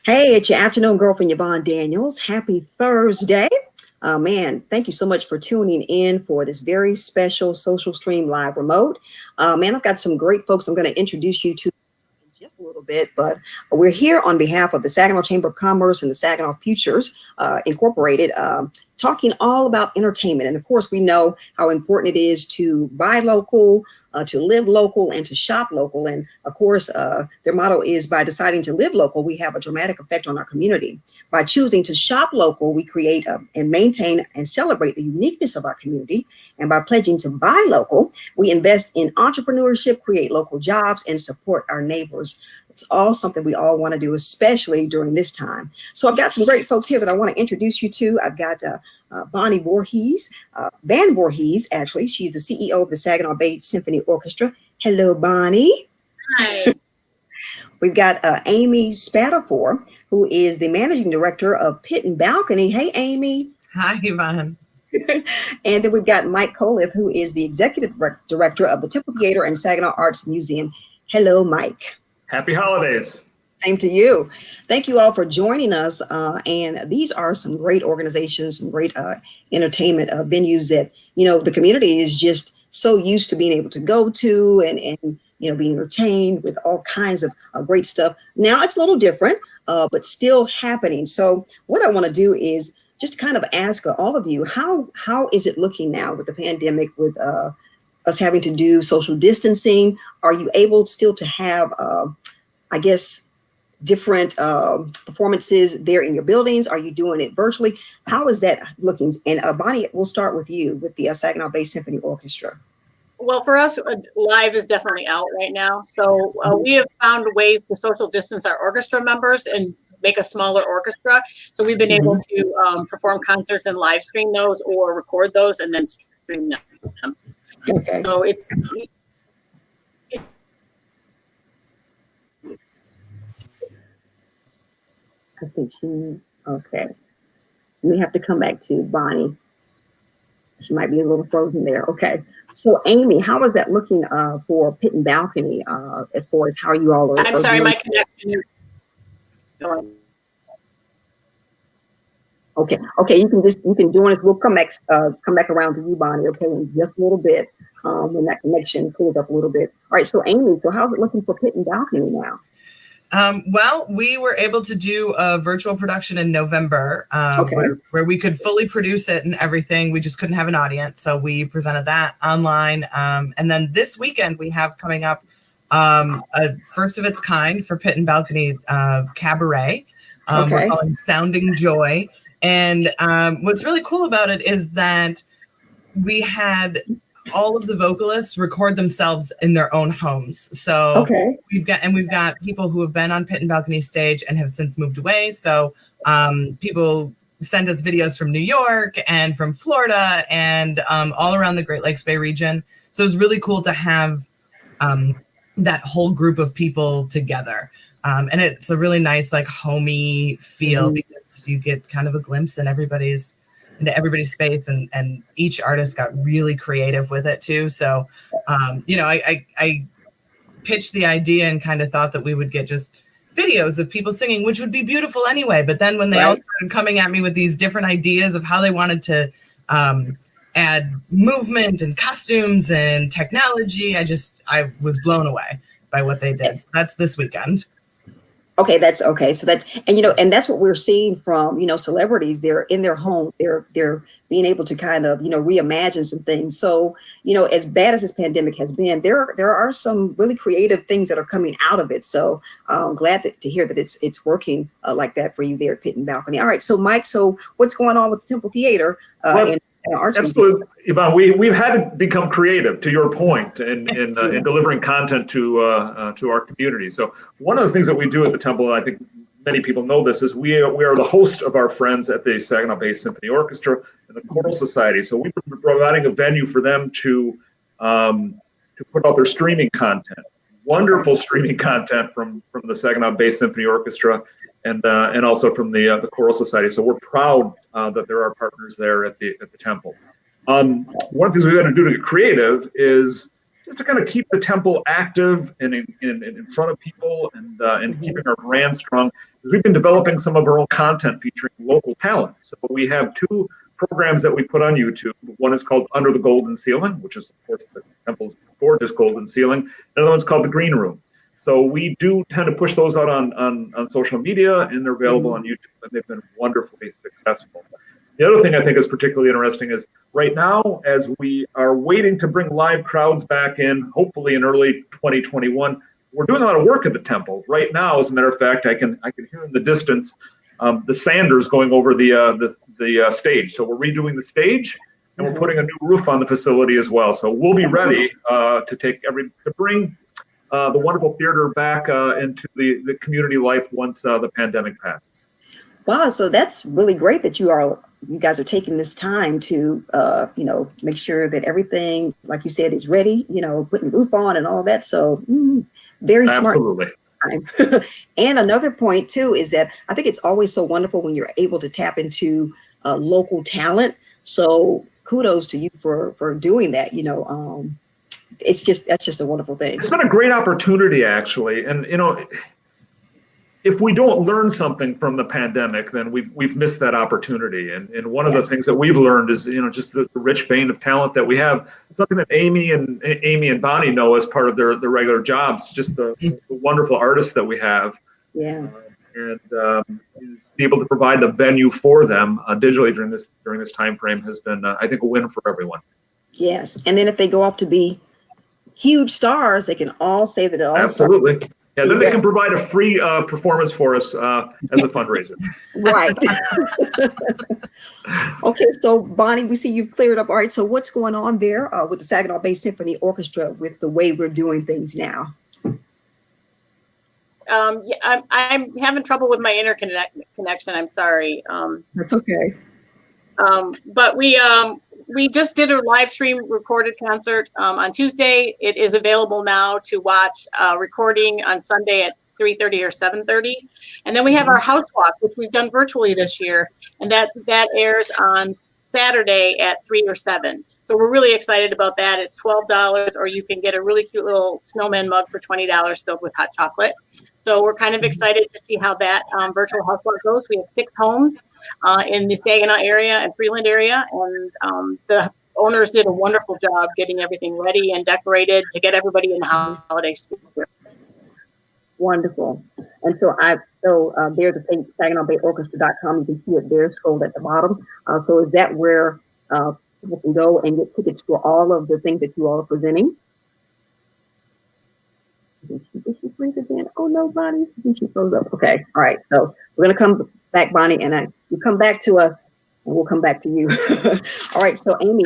Hey, it's your afternoon girlfriend, Yvonne Daniels. Happy Thursday. Man, thank you so much for tuning in for this very special Social Stream Live remote. Man, I've got some great folks I'm going to introduce you to in just a little bit, but we're here on behalf of the Saginaw Chamber of Commerce and the Saginaw Futures Incorporated, talking all about entertainment. And of course, we know how important it is to buy local, to live local, and to shop local. And of course, their motto is, by deciding to live local, we have a dramatic effect on our community. By choosing to shop local, we create and maintain and celebrate the uniqueness of our community. And by pledging to buy local, we invest in entrepreneurship, create local jobs, and support our neighbors. It's all something we all want to do, especially during this time. So I've got some great folks here that I want to introduce you to. I've got Bonnie Voorhees, Van Voorhees, actually. She's the CEO of the Saginaw Bay Symphony Orchestra. Hello, Bonnie. Hi. We've got Amy Spatafor, who is the managing director of Pit and Balcony. Hey, Amy. Hi, Yvonne. And then we've got Mike Coleth, who is the executive director of the Temple Theater and Saginaw Arts Museum. Hello, Mike. Happy holidays. Same to you. Thank you all for joining us. And these are some great organizations, some great entertainment venues that, you know, the community is just so used to being able to go to and you know, be entertained with all kinds of great stuff. Now it's a little different, but still happening. So what I want to do is just kind of ask all of you, how is it looking now with the pandemic, with us having to do social distancing? Are you able still to have, I guess, different performances there in your buildings? Are you doing it virtually? How is that looking? And Bonnie, we'll start with you with the Saginaw Bay Symphony Orchestra. Well, for us, live is definitely out right now. So we have found ways to social distance our orchestra members and make a smaller orchestra. So we've been able to perform concerts and live stream those, or record those and then stream them. Okay. So it's I think okay. We have to come back to Bonnie. She might be a little frozen there. Okay. So Amy, how is that looking for Pit and Balcony as far as how you all are? I'm sorry, my connection. Okay, you can join us. We'll come back around to you, Bonnie, okay, in just a little bit, when that connection clears up a little bit. All right, so Amy, so how's it looking for Pit and Balcony now? Well, we were able to do a virtual production in November, where we could fully produce it and everything. We just couldn't have an audience, so we presented that online. And then this weekend we have coming up a first of its kind for Pit and Balcony cabaret. We're calling Sounding Joy. And what's really cool about it is that we had all of the vocalists record themselves in their own homes. So we've got people who have been on Pit and Balcony stage and have since moved away. So people send us videos from New York and from Florida and all around the Great Lakes Bay region. So it's really cool to have that whole group of people together. And it's a really nice, like, homey feel because you get kind of a glimpse into everybody's space, and each artist got really creative with it too. So, you know, I pitched the idea and kind of thought that we would get just videos of people singing, which would be beautiful anyway. But then when they all started coming at me with these different ideas of how they wanted to add movement and costumes and technology, I was blown away by what they did. So that's this weekend. Okay, that's okay. So that's, and you know, and that's what we're seeing from, you know, celebrities. They're in their home. They're being able to kind of, you know, reimagine some things. So, you know, as bad as this pandemic has been, there are some really creative things that are coming out of it. So I'm glad to hear that it's working like that for you there at Pit and Balcony. All right, so Mike, so what's going on with the Temple Theater and Arts Absolutely, Yvonne. We've had to become creative, to your point, in delivering content to our community. So one of the things that we do at the Temple, and I think many people know this, is we are the host of our friends at the Saginaw Bay Symphony Orchestra and the Choral Society. So we're providing a venue for them to put out their streaming content. Wonderful streaming content from the Saginaw Bay Symphony Orchestra and also from the Choral Society. So we're proud that there are partners there at the Temple. One of the things we've got to do to get creative is just to kind of keep the temple active and in front of people and keeping our brand strong. We've been developing some of our own content featuring local talent. So we have 2 programs that we put on YouTube. One is called Under the Golden Ceiling, which is, of course, the temple's gorgeous golden ceiling. Another one's called The Green Room. So we do tend to push those out on social media, and they're available on YouTube, and they've been wonderfully successful. The other thing I think is particularly interesting is right now, as we are waiting to bring live crowds back in, hopefully in early 2021, we're doing a lot of work at the temple. Right now, as a matter of fact, I can hear in the distance the sanders going over the stage. So we're redoing the stage, and we're putting a new roof on the facility as well. So we'll be ready to bring the wonderful theater back into the community life once the pandemic passes. Wow, so that's really great that you guys are taking this time to make sure that everything, like you said, is ready, putting the roof on and all that. So very smart. Absolutely. And another point too is that I think it's always so wonderful when you're able to tap into local talent. So kudos to you for doing that. That's just a wonderful thing. It's been a great opportunity, actually, and if we don't learn something from the pandemic, then we've missed that opportunity. And one of the things that we've learned is, just the rich vein of talent that we have. Something that Amy and Bonnie know as part of their regular jobs, just the wonderful artists that we have. Yeah. And be able to provide the venue for them digitally during this time frame has been, I think, a win for everyone. Yes. And then if they go off to be huge stars, they can all say that it all Absolutely. Yeah, then they can provide a free performance for us as a fundraiser. Right. Okay, so Bonnie, we see you've cleared up. All right, so what's going on there with the Saginaw Bay Symphony Orchestra with the way we're doing things now? Yeah, I'm having trouble with my internet connection. I'm sorry. That's okay. But we just did a live stream recorded concert on Tuesday. It is available now to watch recording on Sunday at 3:30 or 7:30. And then we have our house walk, which we've done virtually this year. And that airs on Saturday at 3 or 7. So we're really excited about that. It's $12, or you can get a really cute little snowman mug for $20 filled with hot chocolate. So we're kind of excited to see how that virtual house walk goes. We have 6 homes in the Saginaw area and Freeland area, and the owners did a wonderful job getting everything ready and decorated to get everybody in the holiday spirit. Wonderful. And so there, the SaginawBayOrchestra.com, you can see it there scrolled at the bottom. So is that where people can go and get tickets for all of the things that you all are presenting? Did she freeze again? Oh no, Bonnie, she froze up. Okay, all right. So we're gonna come back, Bonnie, and you come back to us, and we'll come back to you. All right. So Amy,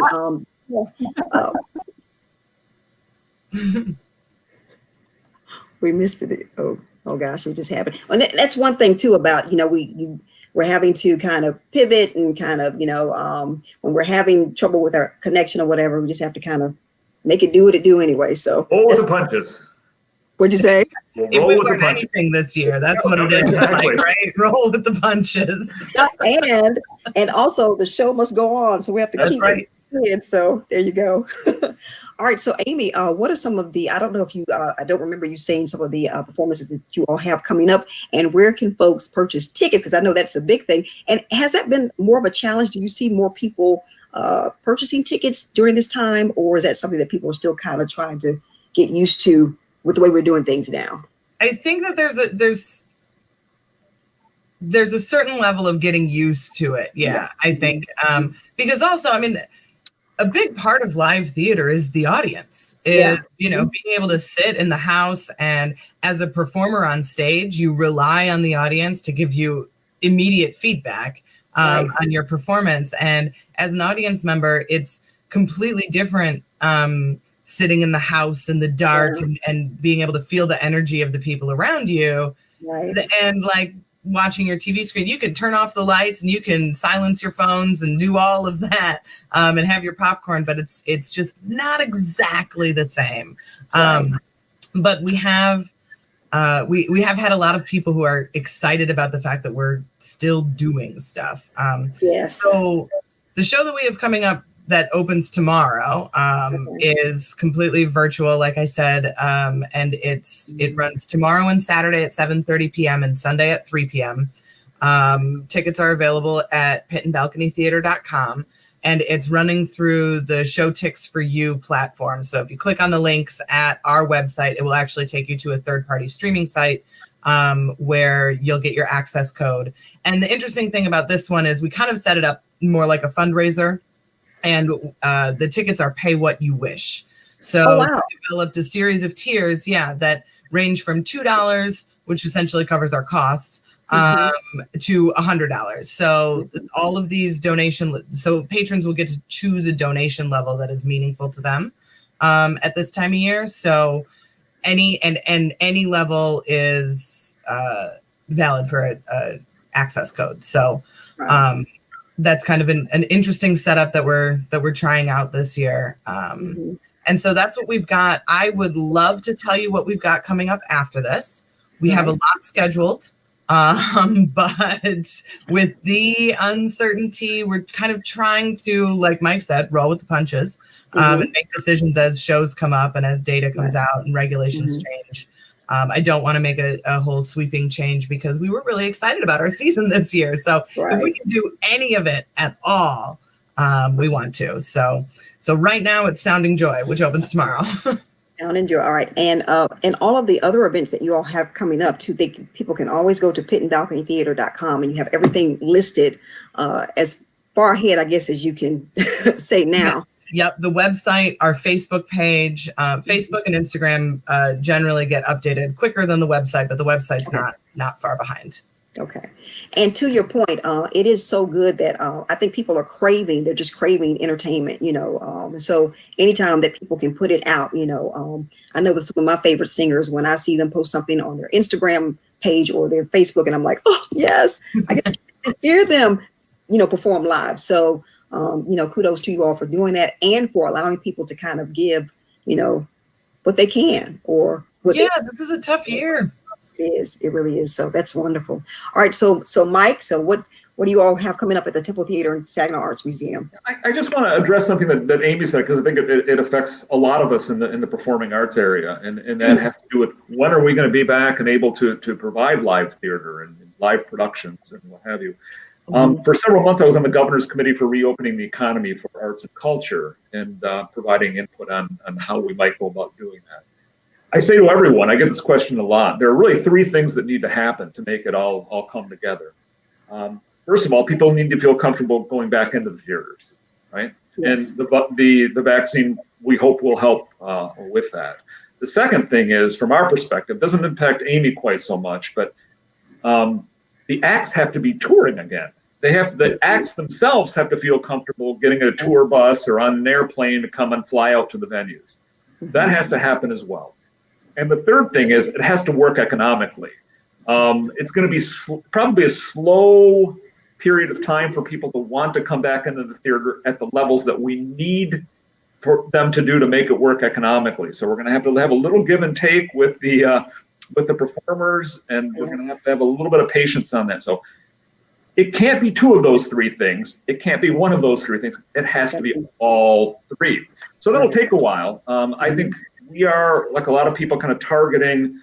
we missed it. Oh gosh, we just happened. And that's one thing too about we're having to kind of pivot and kind of when we're having trouble with our connection or whatever, we just have to kind of make it do what it do anyway. So roll with the punches. What'd you say? If we learn anything this year, that's what it is. Exactly. Like, right? Roll with the punches. And also the show must go on, so we have to keep it. And so there you go. All right. So Amy, what are some of the, I don't know if you, I don't remember you saying some of the performances that you all have coming up, and where can folks purchase tickets? Because I know that's a big thing. And has that been more of a challenge? Do you see more people purchasing tickets during this time, or is that something that people are still kind of trying to get used to with the way we're doing things now? I think that there's a certain level of getting used to it. Yeah. I think because also, I mean, a big part of live theater is the audience. Being able to sit in the house, and as a performer on stage, you rely on the audience to give you immediate feedback on your performance. And as an audience member, it's completely different sitting in the house in the dark and being able to feel the energy of the people around you. Right. And like watching your TV screen, you can turn off the lights and you can silence your phones and do all of that and have your popcorn, but it's just not exactly the same. But we have had a lot of people who are excited about the fact that we're still doing stuff. Yes. So the show that we have coming up that opens tomorrow is completely virtual, like I said, and it runs tomorrow and Saturday at 7:30 p.m. and Sunday at 3 p.m. Tickets are available at pitandbalconytheater.com, and it's running through the Showtix for You platform. So if you click on the links at our website, it will actually take you to a third-party streaming site where you'll get your access code. And the interesting thing about this one is we kind of set it up more like a fundraiser, and the tickets are pay what you wish. So we developed a series of tiers, that range from $2, which essentially covers our costs, to $100. So all of these so patrons will get to choose a donation level that is meaningful to them at this time of year. So any level is valid for a access code. So that's kind of an interesting setup that we're trying out this year. And so that's what we've got. I would love to tell you what we've got coming up after this. We have a lot scheduled. But with the uncertainty, we're kind of trying to, like Mike said, roll with the punches, and make decisions as shows come up and as data comes out and regulations change. I don't want to make a whole sweeping change because we were really excited about our season this year. So if we can do any of it at all, we want to. So right now it's Sounding Joy, which opens tomorrow. Sound and Joy. All right. And all of the other events that you all have coming up too, people can always go to pitandbalconytheater.com, and you have everything listed as far ahead, I guess, as you can say now. Yep. The website, our Facebook page, Facebook and Instagram generally get updated quicker than the website, but the website's not far behind. Okay. And to your point, it is so good that I think people are they're just craving entertainment, so anytime that people can put it out, I know that some of my favorite singers, when I see them post something on their Instagram page or their Facebook, and I'm like, oh, yes, I get to hear them, perform live. So, kudos to you all for doing that and for allowing people to kind of give, what they can or what this is a tough year. It really is. So that's wonderful. All right. So Mike, what do you all have coming up at the Temple Theater and Saginaw Arts Museum? I just want to address something that Amy said, because I think it affects a lot of us in the performing arts area. And that has to do with when are we going to be back and able to provide live theater and live productions and what have you. For several months, I was on the Governor's Committee for Reopening the Economy for Arts and Culture and providing input on how we might go about doing that. I say to everyone, I get this question a lot. There are really three things that need to happen to make it all come together. First of all, people need to feel comfortable going back into the theaters, right? Yes. And the vaccine, we hope, will help with that. The second thing is, from our perspective, doesn't impact Amy quite so much, but the acts have to be touring again. The acts themselves have to feel comfortable getting a tour bus or on an airplane to come and fly out to the venues. That has to happen as well. And the third thing is it has to work economically. It's going to be probably a slow period of time for people to want to come back into the theater at the levels that we need for them to do to make it work economically. So we're going to have a little give and take with the performers, and we're going to have a little bit of patience on that. So it can't be two of those three things. It can't be one of those three things. It has to be all three. So that'll take a while. I think we are, like a lot of people, kind of targeting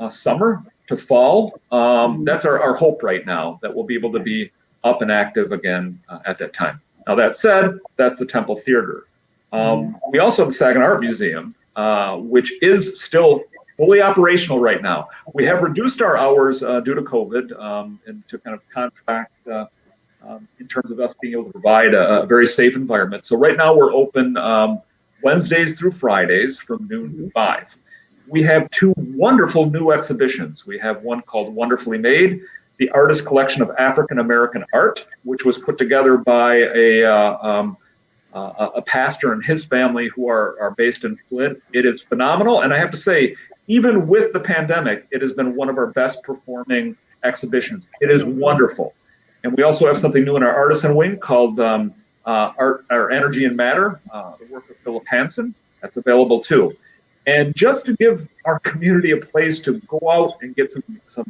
summer to fall. That's our hope right now, that we'll be able to be up and active again at that time. Now, that said, that's the Temple Theater. We also have the Saginaw Art Museum, which is still fully operational right now. We have reduced our hours due to COVID and to kind of contract in terms of us being able to provide a very safe environment. So right now we're open Wednesdays through Fridays from noon to 5. We have two wonderful new exhibitions. We have one called Wonderfully Made, the Artist Collection of African American Art, which was put together by a pastor and his family who are based in Flint. It is phenomenal. And I have to say, even with the pandemic, it has been one of our best performing exhibitions. It is wonderful. And we also have something new in our artisan wing called Our Energy and Matter, the work of Philip Hansen. That's available too. And just to give our community a place to go out and get a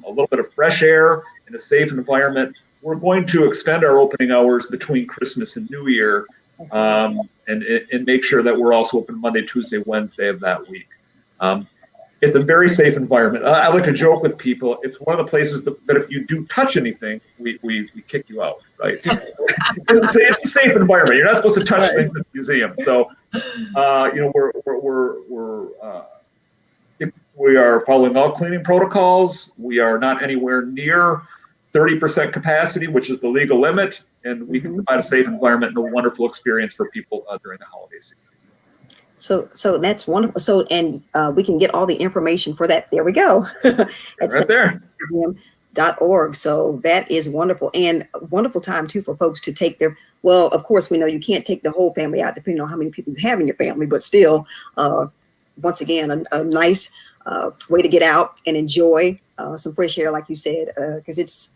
little bit of fresh air in a safe environment, we're going to extend our opening hours between Christmas and New Year and make sure that we're also open Monday, Tuesday, Wednesday of that week. It's a very safe environment. I like to joke with people. It's one of the places that if you do touch anything, we kick you out, right? It's a safe environment. You're not supposed to touch things at the museum. So, we are following all cleaning protocols. We are not anywhere near 30% capacity, which is the legal limit, and we can provide a safe environment and a wonderful experience for people during the holiday season. So that's wonderful. So, and we can get all the information for that. There we go. Right there. .org. So that is wonderful, and a wonderful time too for folks to take their, well, of course we know you can't take the whole family out depending on how many people you have in your family, but still, once again, a nice way to get out and enjoy some fresh air, like you said, because it's,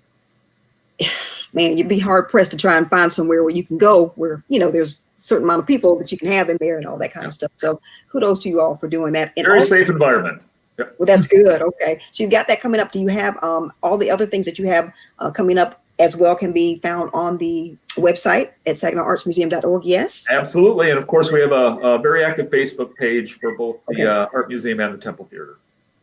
man, you'd be hard pressed to try and find somewhere where you can go where, there's a certain amount of people that you can have in there and all that kind of stuff. So kudos to you all for doing that. And very safe environment. Yep. Well, that's good. Okay. So you got that coming up. Do you have all the other things that you have coming up as well can be found on the website at SaginawArtsMuseum.org? Yes. Absolutely. And of course, we have a very active Facebook page for both the Art Museum and the Temple Theater.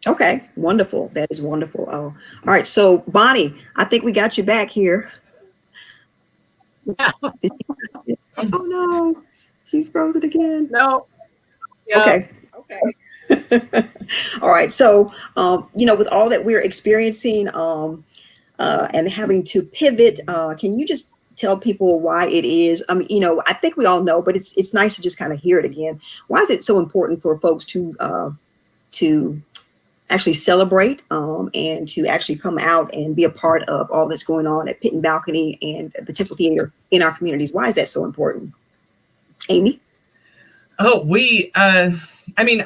Okay. Wonderful. That is wonderful. Oh, all right. So Bonnie, I think we got you back here. Oh no, she's frozen again. No. Yeah. Okay. All right. So, with all that we're experiencing and having to pivot, can you just tell people why it is? I mean, I think we all know, but it's nice to just kind of hear it again. Why is it so important for folks to actually celebrate and to actually come out and be a part of all that's going on at Pit and Balcony and the Temple Theater in our communities? Why is that so important? Amy? Oh,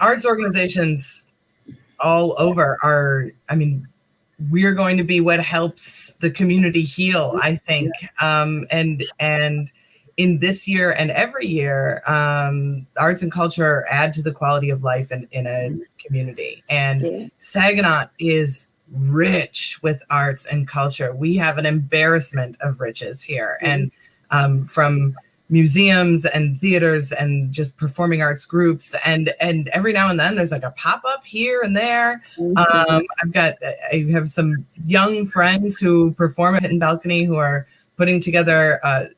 arts organizations all over we're going to be what helps the community heal, I think. And in this year and every year, arts and culture add to the quality of life in a community. And Saginaw is rich with arts and culture. We have an embarrassment of riches here. And from museums and theaters and just performing arts groups, and every now and then there's like a pop-up here and there. I have some young friends who perform at Hidden Balcony who are putting together a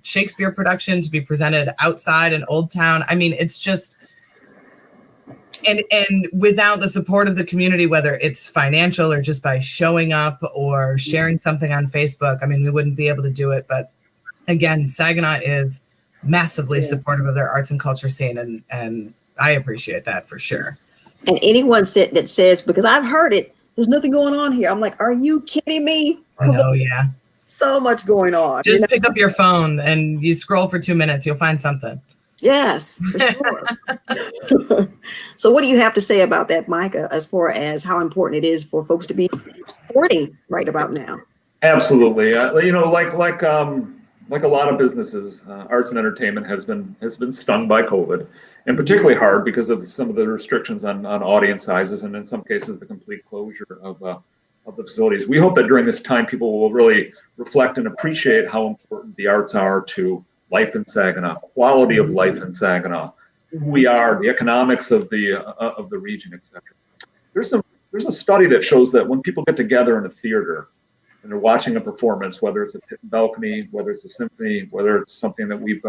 Shakespeare production to be presented outside in Old Town. I mean, it's just, and without the support of the community, whether it's financial or just by showing up or sharing something on Facebook, we wouldn't be able to do it. But again, Saginaw is massively supportive of their arts and culture scene, and I appreciate that for sure. And anyone that says, because I've heard it, there's nothing going on here, I'm like, are you kidding me? I know, yeah. So much going on. Just pick up your phone and you scroll for 2 minutes, you'll find something. Yes, for sure. So what do you have to say about that, Micah, as far as how important it is for folks to be supporting right about now? Absolutely. Like a lot of businesses, arts and entertainment has been stung by COVID, and particularly hard because of some of the restrictions on audience sizes, and in some cases the complete closure of the facilities. We hope that during this time people will really reflect and appreciate how important the arts are to life in Saginaw, quality of life in Saginaw, who we are, the economics of the region, etc. There's a study that shows that when people get together in a theater and they're watching a performance, whether it's a Pit and Balcony, whether it's a symphony, whether it's something that we've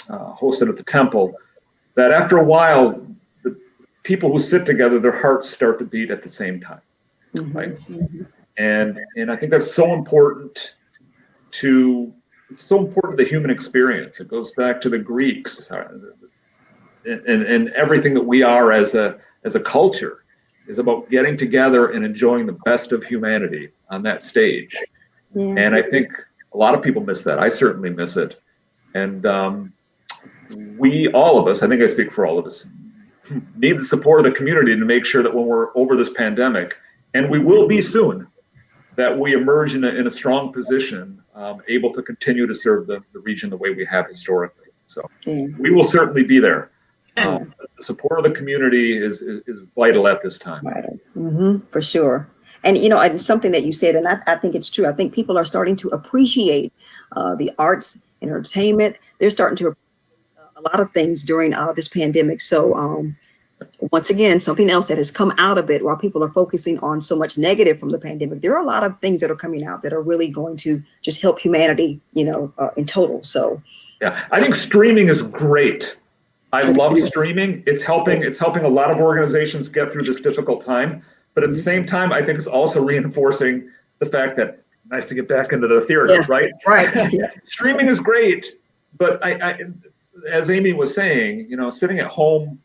hosted at the Temple, that after a while, the people who sit together, their hearts start to beat at the same time, right? And I think that's so important to the human experience. It goes back to the Greeks and everything that we are as a culture is about getting together and enjoying the best of humanity on that stage. Yeah. And I think a lot of people miss that. I certainly miss it. And all of us, I think I speak for all of us, need the support of the community to make sure that when we're over this pandemic, and we will be soon, that we emerge in a strong position, able to continue to serve the region the way we have historically. So we will certainly be there. The support of the community is vital at this time. Right. For sure. And, and something that you said, and I think it's true. I think people are starting to appreciate the arts entertainment. They're starting to a lot of things during this pandemic. So once again, something else that has come out of it while people are focusing on so much negative from the pandemic, there are a lot of things that are coming out that are really going to just help humanity, in total. So yeah, I think streaming is great. I Me love too. streaming. It's helping a lot of organizations get through this difficult time. But at the same time, I think it's also reinforcing the fact that nice to get back into the theater, Yeah, right? right. Yeah. Streaming is great, but I, as Amy was saying, sitting at home,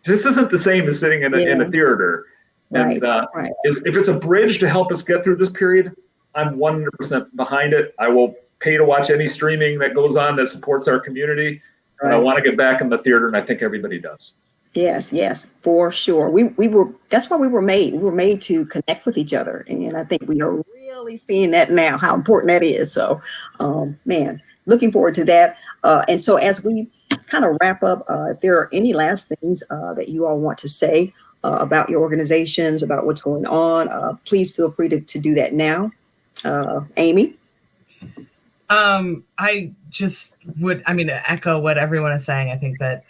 this isn't the same as sitting in a theater. Right, And right. if it's a bridge to help us get through this period, I'm 100% behind it. I will pay to watch any streaming that goes on that supports our community. And I Right. want to get back in the theater, and I think everybody does. Yes, for sure. That's why we were made. We were made to connect with each other. And I think we are really seeing that now, how important that is. So, man, looking forward to that. And so as we kind of wrap up, if there are any last things that you all want to say about your organizations, about what's going on, please feel free to do that now. Amy? I just would, echo what everyone is saying. I think that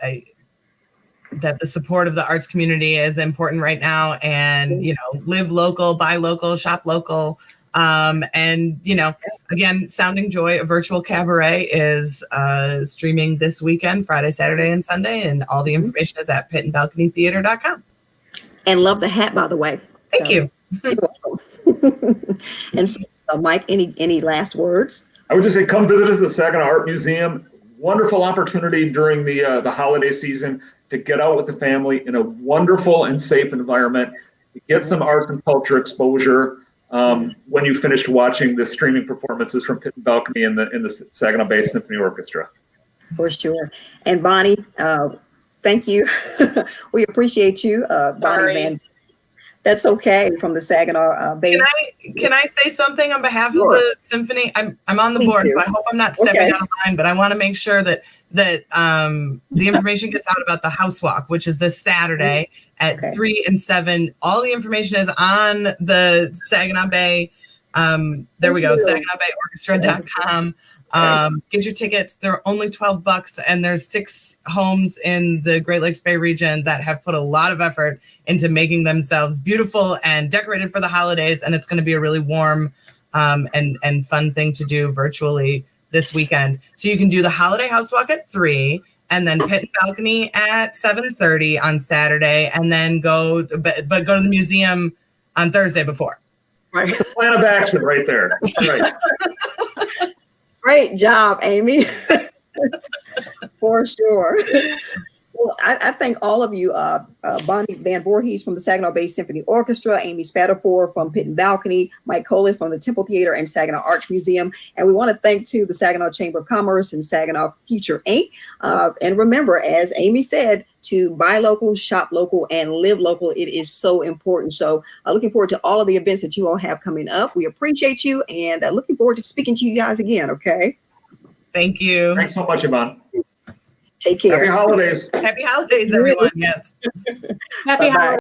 that the support of the arts community is important right now, and live local, buy local, shop local. And again, Sounding Joy, a virtual cabaret, is streaming this weekend, Friday, Saturday, and Sunday, and all the information is at pitandbalconytheater.com. And love the hat, by the way. Thank you. You're welcome. And so, Mike, any last words? I would just say, come visit us at the Saginaw Art Museum. Wonderful opportunity during the holiday season to get out with the family in a wonderful and safe environment, to get some arts and culture exposure when you finished watching the streaming performances from Pit and Balcony and the Saginaw Bay Symphony Orchestra. For sure. And Bonnie, thank you. We appreciate you, Bonnie Sorry. Van. That's okay, from the Saginaw Bay. Can I say something on behalf Sure. of the symphony? I'm on the Please board, do. so I hope I'm not stepping Okay. out of line, but I want to make sure that the information gets out about the house walk, which is this Saturday at Okay. 3 and 7. All the information is on the Saginaw Bay. There we go, Thank you. SaginawBayOrchestra.com. Get your tickets. They're only $12, and there's 6 homes in the Great Lakes Bay region that have put a lot of effort into making themselves beautiful and decorated for the holidays. And it's going to be a really warm and fun thing to do virtually this weekend. So you can do the holiday house walk at 3, and then Pit and Balcony at 7:30 on Saturday, and then go to the museum on Thursday before. Right. It's a plan of action right there. Right. Great job, Amy. For sure. Well, I thank all of you, Bonnie Van Voorhees from the Saginaw Bay Symphony Orchestra, Amy Spatafor from Pit and Balcony, Mike Coley from the Temple Theater and Saginaw Arts Museum. And we want to thank, too, the Saginaw Chamber of Commerce and Saginaw Future Inc. And remember, as Amy said, to buy local, shop local, and live local. It is so important. So looking forward to all of the events that you all have coming up. We appreciate you, and looking forward to speaking to you guys again, okay? Thank you. Thanks so much, Yvonne. Take care. Happy holidays. Happy holidays, everyone. Yes. Happy Bye-bye. holidays.